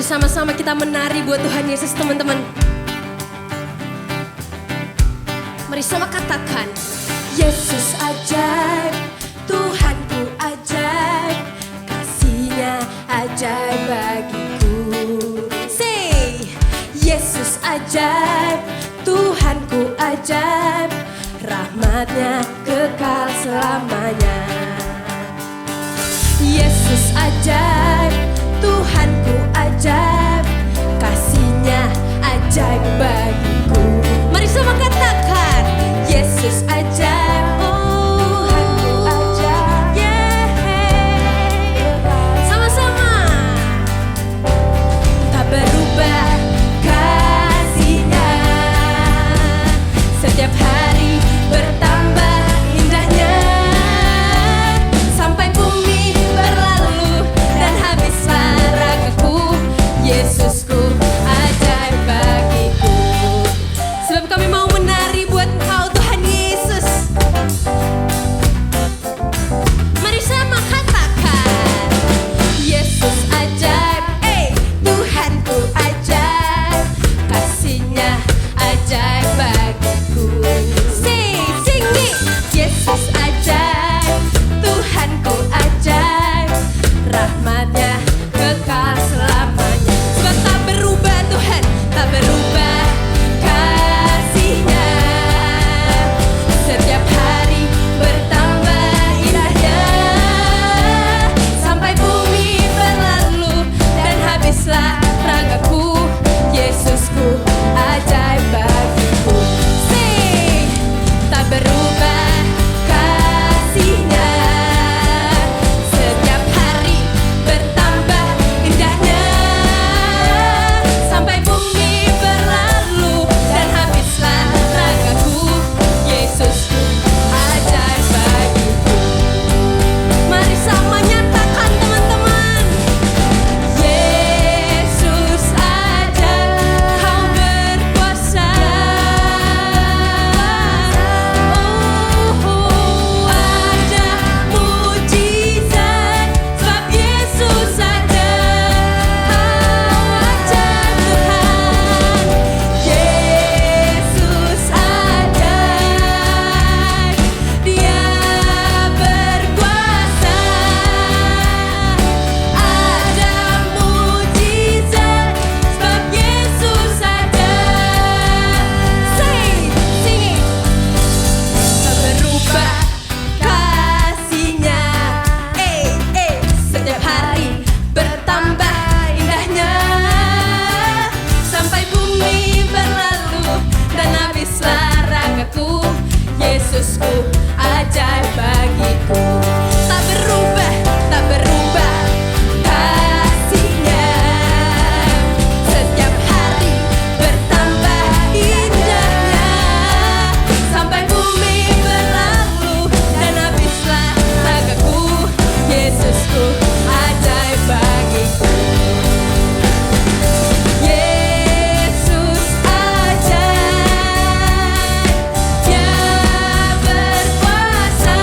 Mari sama-sama kita menari buat Tuhan Yesus, teman-teman. Mari sama katakan, Yesus ajaib, Tuhanku ajaib, kasih-Nya ajaib bagiku. Say, Yesus ajaib, Tuhanku ajaib, rahmat-Nya kekal selamanya. Yesus ajaib, Tuhanku ajaib, kasih-Nya ajaib bagiku. Mari sama katakan, Yesus ajaib, Tuhanku ajaib, sama-sama. Tak berubah kasih-Nya, setiap hari bertambah indahnya, sampai bumi berlalu dan habislah ragaku. Yesusku ajaib bagiku. Sebab kami mau menari buat Engkau Tuhan Yesus. Mari sama katakan, Yesus ajaib, Tuhanku ajaib, kasih-Nya ajaib bagiku. Sing it. Yesus ajaib, Tuhanku ajaib, rahmat-Nya kekal selamanya. Sebab tak berubah Tuhan, tak berubah kasih-Nya, setiap hari bertambah indahnya, sampai bumi berlalu dan habislah ragaku. Yesusku ajaib bagiku. Sing, tak berubah kasih-Nya, setiap hari bertambah indahnya, sampai bumi berlalu dan habislah ragaku. Yesusku ajaib bagiku. Mari sama nyatakan teman-teman, Yesus ajaib, Kau berkuasa. Oh, ada mujizat, sebab Yesus ajaib. Kau ajaib Tuhan, Yesus ajaib, Dia berkuasa. Ada mujizat, sebab Yesus ajaib. Sing it. Tak berubah kasih-Nya, setiap hari bertambah indahnya, sampai bumi berlalu dan habislah ragaku. Yesusku ajaib bagiku. Tak berubah, tak berubah kasih-Nya, setiap hari bertambah indahnya, sampai bumi berlalu dan habislah ragaku. Yesusku ajaib bagiku. Yesus ajaib, Dia berkuasa.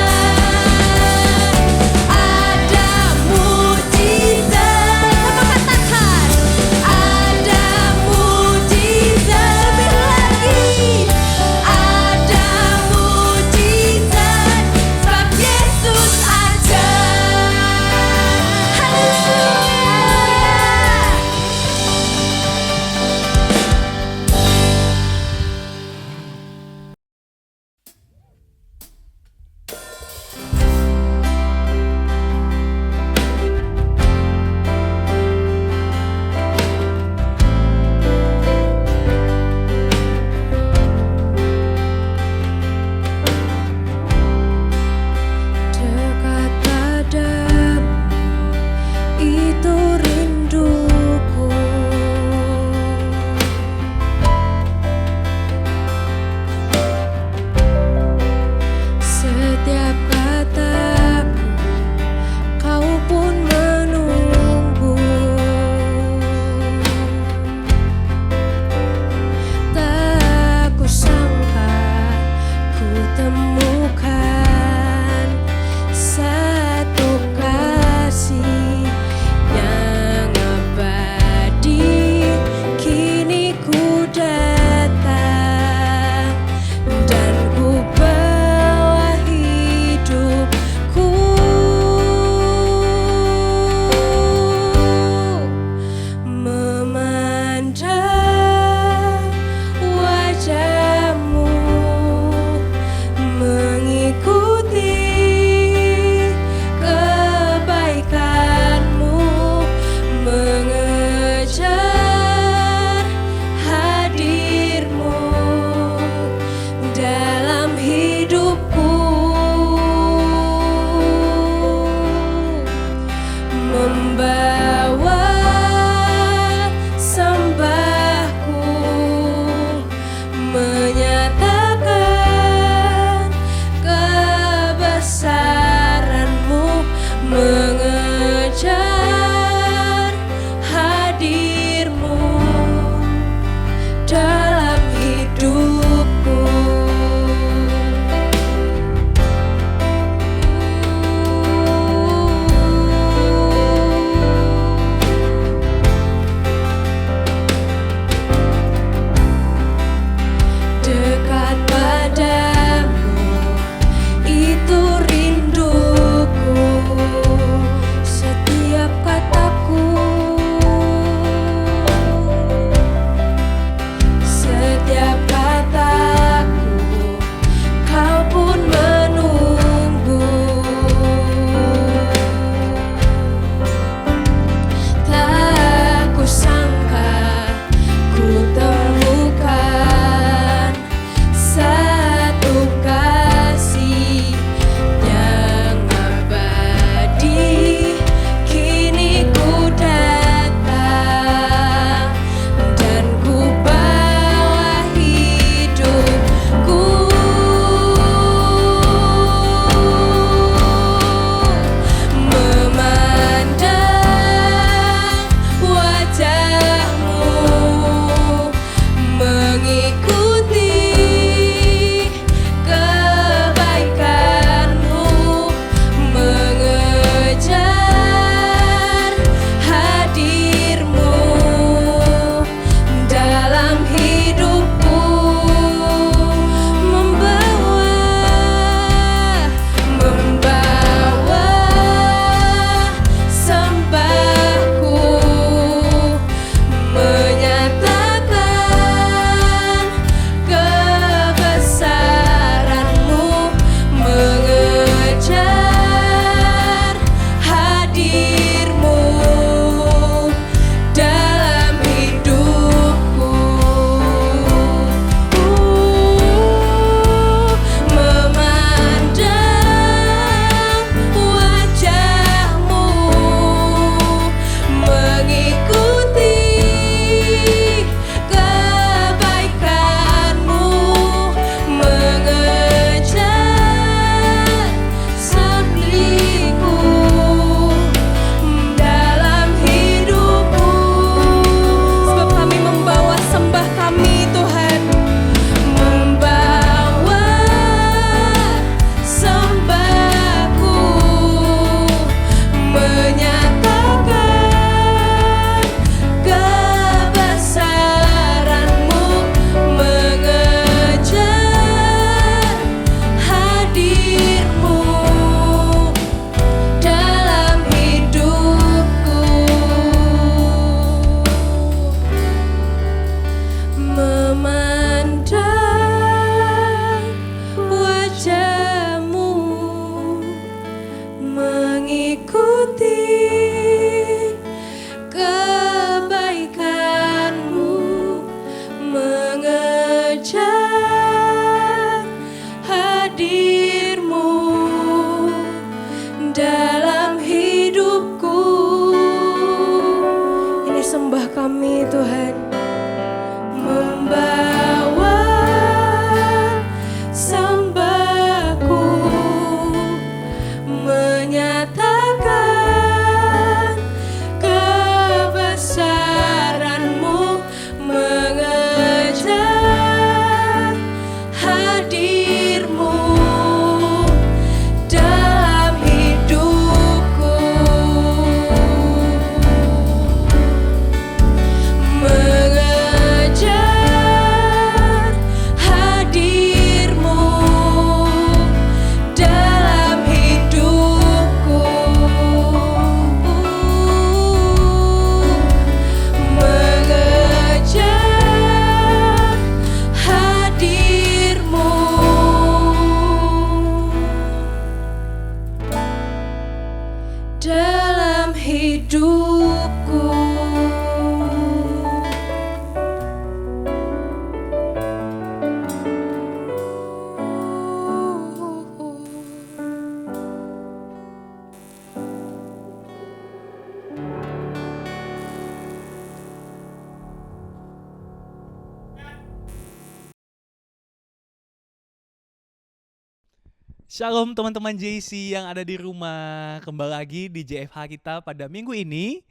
Shalom teman-teman JC yang ada di rumah. Kembali lagi di JFH kita pada minggu ini.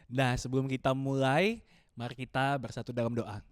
Nah, sebelum kita mulai, mari kita bersatu dalam doa.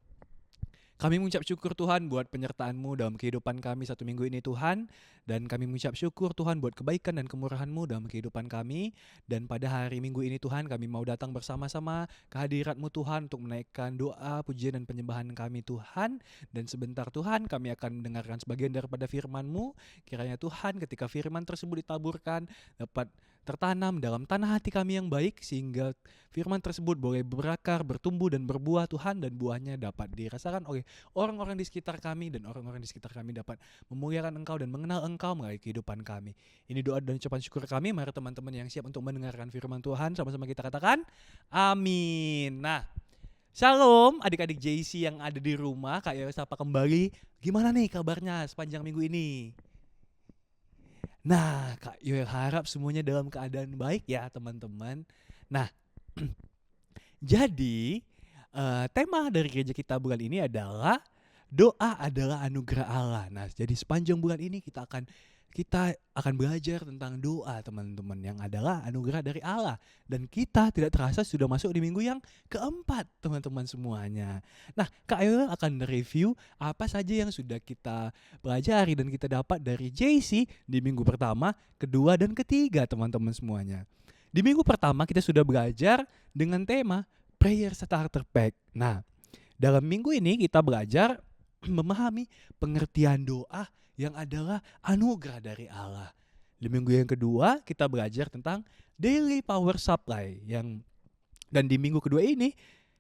Kami mengucap syukur Tuhan buat penyertaan-Mu dalam kehidupan kami satu minggu ini Tuhan. Dan kami mengucap syukur Tuhan buat kebaikan dan kemurahan-Mu dalam kehidupan kami. Dan pada hari minggu ini Tuhan, kami mau datang bersama-sama ke hadirat-Mu Tuhan untuk menaikkan doa, pujian dan penyembahan kami Tuhan. Dan sebentar Tuhan, kami akan mendengarkan sebagian daripada firman-Mu. Kiranya Tuhan ketika firman tersebut ditaburkan dapat tertanam dalam tanah hati kami yang baik, sehingga firman tersebut boleh berakar, bertumbuh dan berbuah Tuhan, dan buahnya dapat dirasakan oleh orang-orang di sekitar kami, dan orang-orang di sekitar kami dapat memuliakan Engkau dan mengenal Engkau melalui kehidupan kami. Ini doa dan ucapan syukur kami. Mari teman-teman yang siap untuk mendengarkan firman Tuhan, sama-sama kita katakan amin. Nah, shalom adik-adik JC yang ada di rumah. Kak Yoyo sapa kembali. Gimana nih kabarnya sepanjang minggu ini? Nah, Kak Yoyo harap semuanya dalam keadaan baik ya teman-teman. Nah, jadi tema dari gereja kita bulan ini adalah doa adalah anugerah Allah. Nah, jadi sepanjang bulan ini kita akan belajar tentang doa teman-teman, yang adalah anugerah dari Allah. Dan kita tidak terasa sudah masuk di minggu yang keempat teman-teman semuanya. Nah, Kak Ayo akan review apa saja yang sudah kita pelajari dan kita dapat dari JC di minggu pertama, kedua, dan ketiga teman-teman semuanya. Di minggu pertama kita sudah belajar dengan tema Prayer Starter Pack. Nah, dalam minggu ini kita belajar memahami pengertian doa yang adalah anugerah dari Allah. Di minggu yang kedua kita belajar tentang daily power supply, dan di minggu kedua ini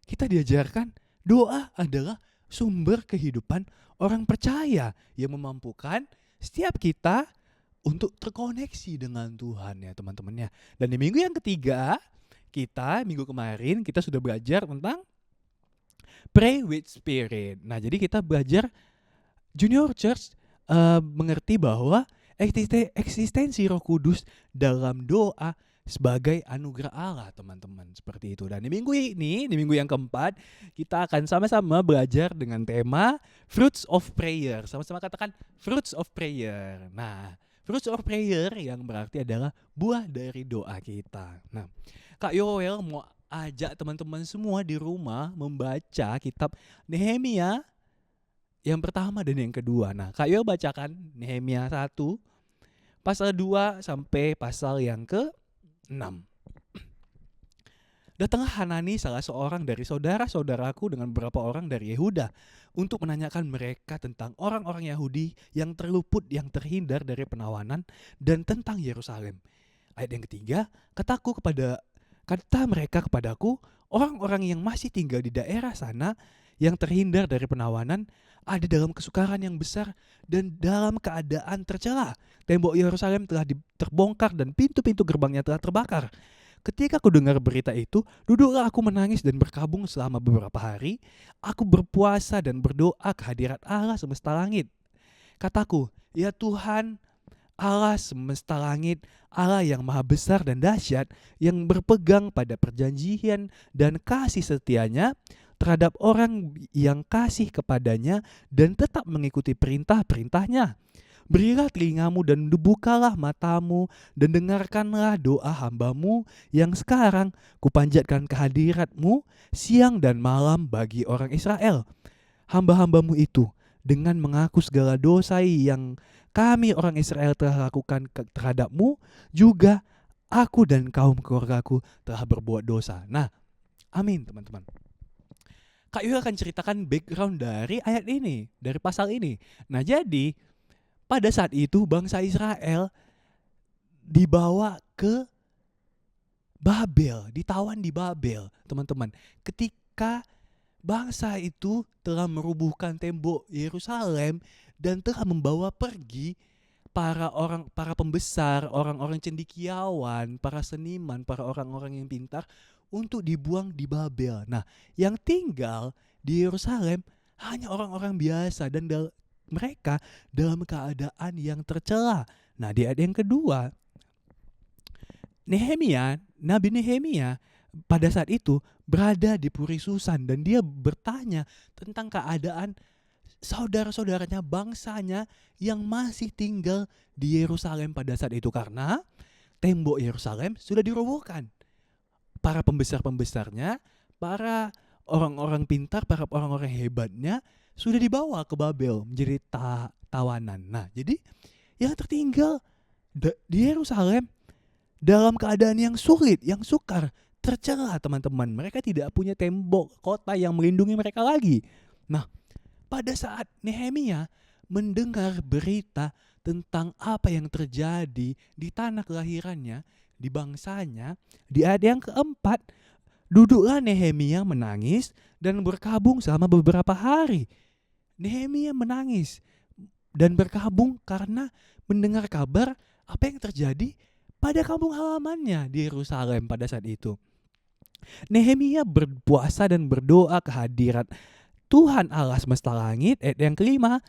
kita diajarkan doa adalah sumber kehidupan orang percaya yang memampukan setiap kita untuk terkoneksi dengan Tuhan ya teman-temannya. Dan di minggu yang ketiga minggu kemarin kita sudah belajar tentang Pray with Spirit. Nah, jadi kita belajar Junior Church mengerti bahwa eksistensi Roh Kudus dalam doa sebagai anugerah Allah teman-teman, seperti itu. Dan di minggu ini, di minggu yang keempat, kita akan sama-sama belajar dengan tema Fruits of Prayer. Sama-sama katakan Fruits of Prayer. Nah, Fruits of Prayer yang berarti adalah buah dari doa kita. Nah, Kak Yoel mau ajak teman-teman semua di rumah membaca kitab Nehemia yang pertama dan yang kedua. Nah, Kak Yoel bacakan Nehemia 1 pasal 2 sampai pasal yang ke-6. Datanglah Hanani, salah seorang dari saudara-saudaraku, dengan beberapa orang dari Yehuda untuk menanyakan mereka tentang orang-orang Yahudi yang terluput, yang terhindar dari penawanan, dan tentang Yerusalem. Ayat yang ketiga, kata mereka kepadaku, orang-orang yang masih tinggal di daerah sana yang terhindar dari penawanan ada dalam kesukaran yang besar dan dalam keadaan tercela. Tembok Yerusalem telah terbongkar dan pintu-pintu gerbangnya telah terbakar. Ketika aku dengar berita itu, duduklah aku menangis dan berkabung selama beberapa hari. Aku berpuasa dan berdoa ke hadirat Allah semesta langit. Kataku, ya Tuhan, Allah semesta langit, Allah yang maha besar dan dahsyat, yang berpegang pada perjanjian dan kasih setianya terhadap orang yang kasih kepadanya dan tetap mengikuti perintah-perintahnya. Berilah telingamu dan bukalah matamu dan dengarkanlah doa hambamu yang sekarang kupanjatkan ke hadiratmu siang dan malam bagi orang Israel. Hamba-hambamu itu dengan mengaku segala dosa yang kami orang Israel telah lakukan terhadapmu, juga aku dan kaum keluargaku telah berbuat dosa. Nah, amin teman-teman. Kak Yoel akan ceritakan background dari ayat ini, dari pasal ini. Nah, jadi pada saat itu bangsa Israel dibawa ke Babel, ditawan di Babel, teman-teman. Ketika bangsa itu telah merubuhkan tembok Yerusalem dan telah membawa pergi para pembesar, orang-orang cendekiawan, para seniman, para orang-orang yang pintar untuk dibuang di Babel. Nah, yang tinggal di Yerusalem hanya orang-orang biasa dan mereka dalam keadaan yang tercela. Nah, di ayat yang kedua, Nabi Nehemia pada saat itu berada di Puri Susan dan dia bertanya tentang keadaan saudara-saudaranya, bangsanya yang masih tinggal di Yerusalem pada saat itu, karena tembok Yerusalem sudah dirobohkan. Para pembesar-pembesarnya, para orang-orang pintar, para orang-orang hebatnya sudah dibawa ke Babel menjadi tawanan. Nah, jadi yang tertinggal di Yerusalem dalam keadaan yang sulit, yang sukar, tercela teman-teman. Mereka tidak punya tembok kota yang melindungi mereka lagi. Nah, pada saat Nehemia mendengar berita tentang apa yang terjadi di tanah kelahirannya, di bangsanya, di ayat yang keempat, duduklah Nehemia menangis dan berkabung selama beberapa hari. Nehemia menangis dan berkabung karena mendengar kabar apa yang terjadi pada kampung halamannya di Yerusalem pada saat itu. Nehemia berpuasa dan berdoa kehadirat Tuhan Allah semesta langit. Ayat yang kelima,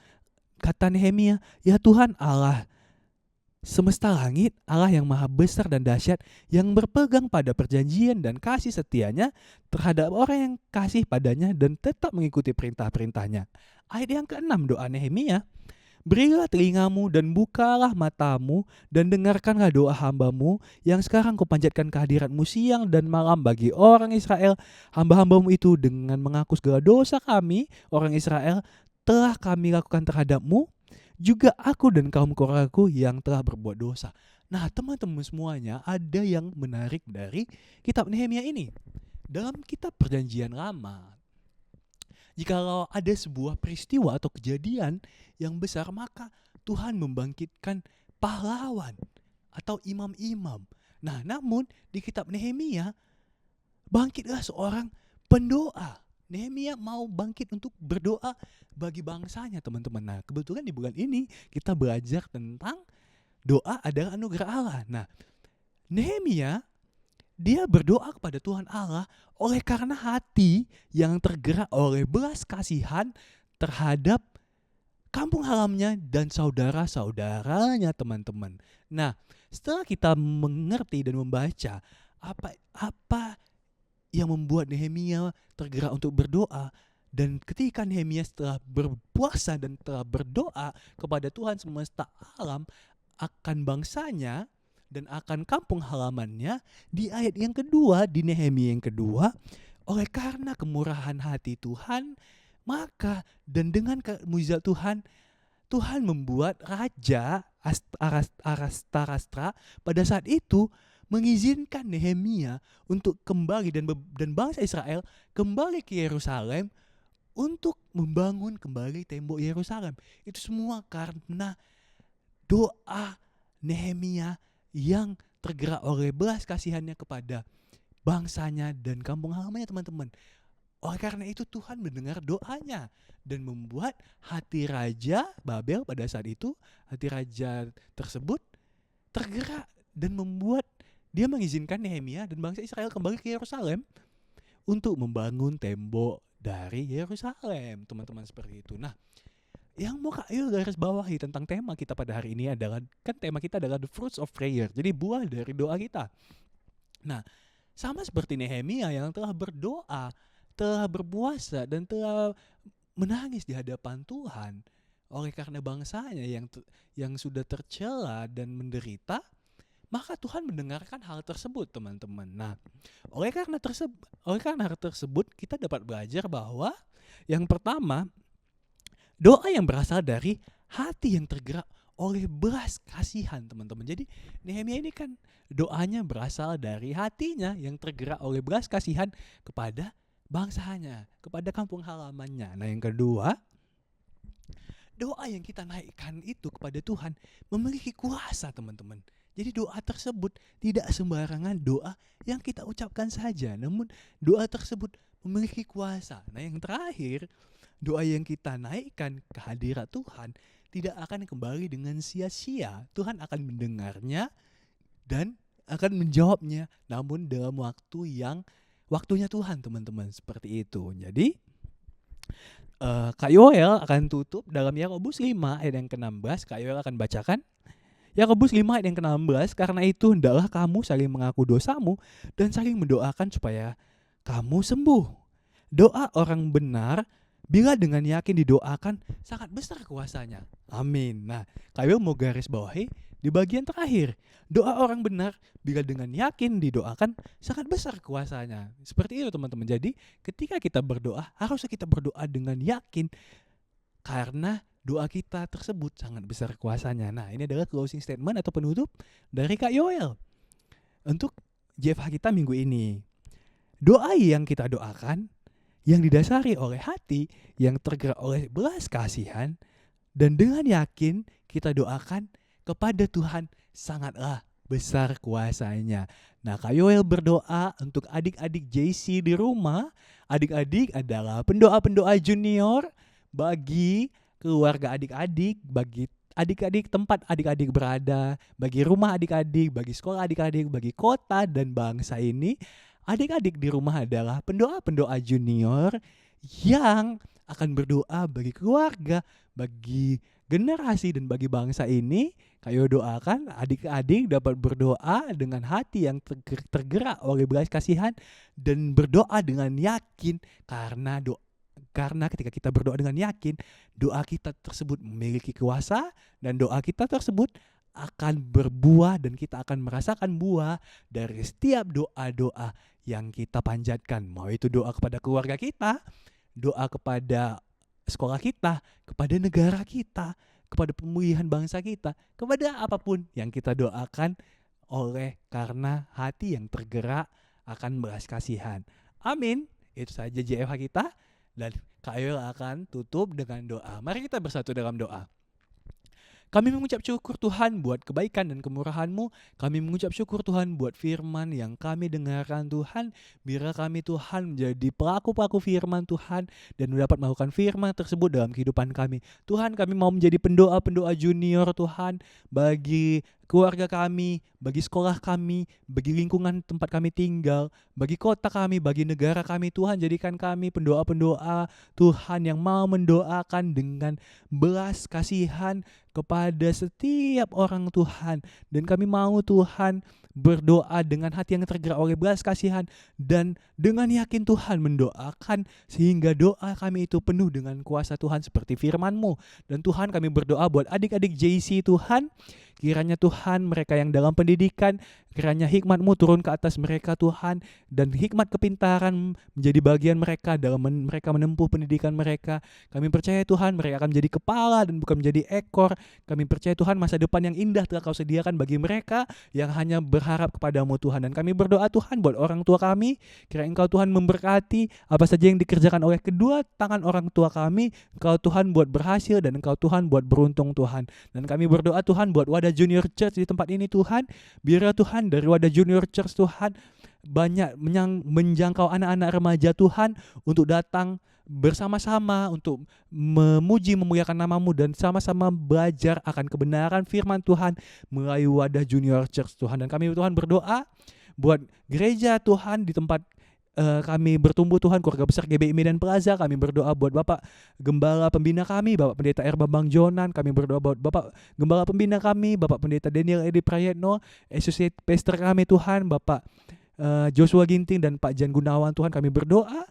kata Nehemia, ya Tuhan Allah semesta langit, Allah yang maha besar dan dahsyat, yang berpegang pada perjanjian dan kasih setianya terhadap orang yang kasih padanya dan tetap mengikuti perintah-perintahnya. Ayat yang keenam, doa Nehemia, berilah telingamu dan bukalah matamu dan dengarkanlah doa hambamu yang sekarang kupanjatkan kehadiratmu siang dan malam bagi orang Israel. Hamba-hambamu itu dengan mengaku segala dosa kami, orang Israel, telah kami lakukan terhadapmu, juga aku dan kaum keluargaku yang telah berbuat dosa. Nah, teman-teman semuanya, ada yang menarik dari kitab Nehemia ini. Dalam kitab Perjanjian Lama, jikalau ada sebuah peristiwa atau kejadian yang besar, maka Tuhan membangkitkan pahlawan atau imam-imam. Nah, namun di kitab Nehemia bangkitlah seorang pendoa. Nehemia mau bangkit untuk berdoa bagi bangsanya, teman-teman. Nah, kebetulan di bulan ini kita belajar tentang doa adalah anugerah Allah. Nah, Nehemia dia berdoa kepada Tuhan Allah oleh karena hati yang tergerak oleh belas kasihan terhadap kampung halamannya dan saudara-saudaranya, teman-teman. Nah, setelah kita mengerti dan membaca apa yang membuat Nehemia tergerak untuk berdoa, dan ketika Nehemia setelah berpuasa dan telah berdoa kepada Tuhan semesta alam akan bangsanya dan akan kampung halamannya, di ayat yang kedua, di Nehemia yang kedua, oleh karena kemurahan hati Tuhan, maka dan dengan mujizat Tuhan, Tuhan membuat Raja Artasasta pada saat itu mengizinkan Nehemia untuk kembali dan bangsa Israel kembali ke Yerusalem untuk membangun kembali tembok Yerusalem. Itu semua karena doa Nehemia yang tergerak oleh belas kasihannya kepada bangsanya dan kampung halamannya, teman-teman. Oleh karena itu Tuhan mendengar doanya dan membuat hati Raja Babel pada saat itu, hati raja tersebut tergerak dan membuat dia mengizinkan Nehemia dan bangsa Israel kembali ke Yerusalem untuk membangun tembok dari Yerusalem, teman-teman, seperti itu. Nah, yang mau Kak Yul garis bawahi tentang tema kita pada hari ini adalah, kan tema kita adalah the fruits of prayer, jadi buah dari doa kita. Nah, sama seperti Nehemia yang telah berdoa, telah berpuasa dan telah menangis di hadapan Tuhan oleh karena bangsanya yang sudah tercela dan menderita, maka Tuhan mendengarkan hal tersebut, teman-teman. Nah, oleh karena hal tersebut kita dapat belajar bahwa yang pertama, doa yang berasal dari hati yang tergerak oleh belas kasihan, teman-teman. Jadi Nehemia ini kan doanya berasal dari hatinya yang tergerak oleh belas kasihan kepada bangsanya, kepada kampung halamannya. Nah, yang kedua, doa yang kita naikkan itu kepada Tuhan memiliki kuasa, teman-teman. Jadi doa tersebut tidak sembarangan doa yang kita ucapkan saja, namun doa tersebut memiliki kuasa. Nah, yang terakhir, doa yang kita naikkan ke hadirat Tuhan tidak akan kembali dengan sia-sia. Tuhan akan mendengarnya dan akan menjawabnya, namun dalam waktunya Tuhan, teman-teman, seperti itu. Jadi Kak Yoel akan tutup dalam Yakobus 5 ayat yang ke-16. Kak Yoel akan bacakan Yakobus 5 ayat yang ke-16. Karena itu hendaklah kamu saling mengaku dosamu dan saling mendoakan supaya kamu sembuh. Doa orang benar bila dengan yakin didoakan sangat besar kuasanya. Amin. Nah, Kak Will mau garis bawahi di bagian terakhir. Doa orang benar bila dengan yakin didoakan sangat besar kuasanya. Seperti itu teman-teman. Jadi ketika kita berdoa harusnya kita berdoa dengan yakin karena doa kita tersebut sangat besar kuasanya. Nah, ini adalah closing statement atau penutup dari Kak Yoel untuk JFH kita minggu ini. Doa yang kita doakan yang didasari oleh hati yang tergerak oleh belas kasihan dan dengan yakin kita doakan kepada Tuhan sangatlah besar kuasanya. Nah, Kak Yoel berdoa untuk adik-adik JC di rumah. Adik-adik adalah pendoa-pendoa junior bagi keluarga adik-adik, bagi adik-adik tempat adik-adik berada, bagi rumah adik-adik, bagi sekolah adik-adik, bagi kota dan bangsa ini. Adik-adik di rumah adalah pendoa-pendoa junior yang akan berdoa bagi keluarga, bagi generasi dan bagi bangsa ini. Kayo doakan adik-adik dapat berdoa dengan hati yang tergerak oleh belas kasihan dan berdoa dengan yakin karena ketika kita berdoa dengan yakin, doa kita tersebut memiliki kuasa dan doa kita tersebut akan berbuah dan kita akan merasakan buah dari setiap doa-doa yang kita panjatkan. Mau itu doa kepada keluarga kita, doa kepada sekolah kita, kepada negara kita, kepada pemulihan bangsa kita, kepada apapun yang kita doakan oleh karena hati yang tergerak akan belas kasihan. Amin. Itu saja JFH kita dan Kak Yoel akan tutup dengan doa. Mari kita bersatu dalam doa. Kami mengucap syukur Tuhan buat kebaikan dan kemurahan-Mu. Kami mengucap syukur Tuhan buat firman yang kami dengarkan Tuhan. Biarlah kami Tuhan menjadi pelaku-pelaku firman Tuhan dan dapat melakukan firman tersebut dalam kehidupan kami. Tuhan, kami mau menjadi pendoa-pendoa junior Tuhan bagi keluarga kami, bagi sekolah kami, bagi lingkungan tempat kami tinggal, bagi kota kami, bagi negara kami. Tuhan, jadikan kami pendoa-pendoa Tuhan yang mau mendoakan dengan belas kasihan kepada setiap orang Tuhan. Dan kami mau Tuhan berdoa dengan hati yang tergerak oleh belas kasihan dan dengan yakin Tuhan mendoakan sehingga doa kami itu penuh dengan kuasa Tuhan seperti firman-Mu. Dan Tuhan, kami berdoa buat adik-adik JC Tuhan, kiranya Tuhan mereka yang dalam pendidikan, kiranya hikmat-Mu turun ke atas mereka Tuhan, dan hikmat kepintaran menjadi bagian mereka dalam mereka menempuh pendidikan mereka. Kami percaya Tuhan mereka akan menjadi kepala dan bukan menjadi ekor. Kami percaya Tuhan masa depan yang indah telah Kau sediakan bagi mereka yang hanya berharap kepadamu Tuhan. Dan kami berdoa Tuhan buat orang tua kami, kiranya Engkau Tuhan memberkati apa saja yang dikerjakan oleh kedua tangan orang tua kami. Engkau Tuhan buat berhasil dan Engkau Tuhan buat beruntung Tuhan. Dan kami berdoa Tuhan buat Wadah Junior Church di tempat ini Tuhan. Biarlah Tuhan dari Wadah Junior Church Tuhan banyak menjangkau anak-anak remaja Tuhan untuk datang bersama-sama untuk memuji memuliakan nama-Mu dan sama-sama belajar akan kebenaran firman Tuhan melalui Wadah Junior Church Tuhan. Dan kami Tuhan berdoa buat gereja Tuhan di tempat kami bertumbuh Tuhan, keluarga besar GBI Medan Plaza. Kami berdoa buat Bapak Gembala Pembina kami, Bapak Pendeta R. Bambang Jonan. Kami berdoa buat Bapak Gembala Pembina kami, Bapak Pendeta Daniel Edi Prayetno, Associate Pastor kami Tuhan, Bapak Joshua Ginting dan Pak Jan Gunawan. Tuhan, kami berdoa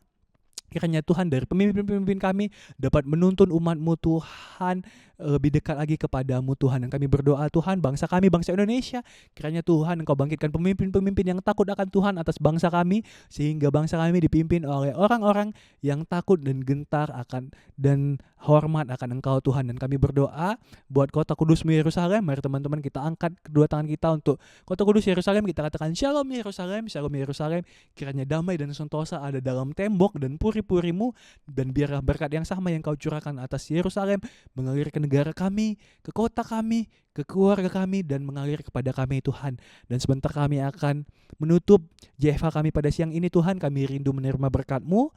kiranya Tuhan dari pemimpin-pemimpin kami dapat menuntun umat-Mu Tuhan lebih dekat lagi kepadamu Tuhan. Dan kami berdoa Tuhan bangsa kami, bangsa Indonesia, kiranya Tuhan Engkau bangkitkan pemimpin-pemimpin yang takut akan Tuhan atas bangsa kami, sehingga bangsa kami dipimpin oleh orang-orang yang takut dan gentar akan dan hormat akan Engkau Tuhan. Dan kami berdoa buat kota kudus Yerusalem. Mari teman-teman kita angkat kedua tangan kita untuk kota kudus Yerusalem. Kita katakan Shalom Yerusalem, Shalom Yerusalem. Kiranya damai dan sentosa ada dalam tembok dan puri-puri-Mu, dan biarlah berkat yang sama yang Kau curahkan atas Yerusalem mengalir ke negara kami, ke kota kami, ke keluarga kami, dan mengalir kepada kami Tuhan. Dan sebentar kami akan menutup JFH kami pada siang ini Tuhan. Kami rindu menerima berkat-Mu.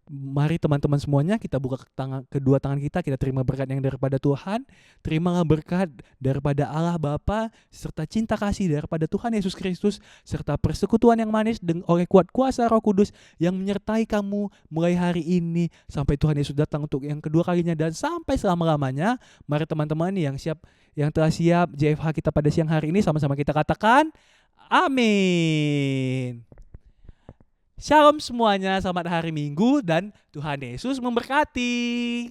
Mari teman-teman semuanya kita buka kedua tangan kita terima berkat yang daripada Tuhan. Terimalah berkat daripada Allah Bapa serta cinta kasih daripada Tuhan Yesus Kristus serta persekutuan yang manis oleh kuat kuasa Roh Kudus yang menyertai kamu mulai hari ini sampai Tuhan Yesus datang untuk yang kedua kalinya dan sampai selama-lamanya. Mari teman-teman yang telah siap JFH kita pada siang hari ini sama-sama kita katakan amin. Shalom semuanya, selamat hari Minggu dan Tuhan Yesus memberkati.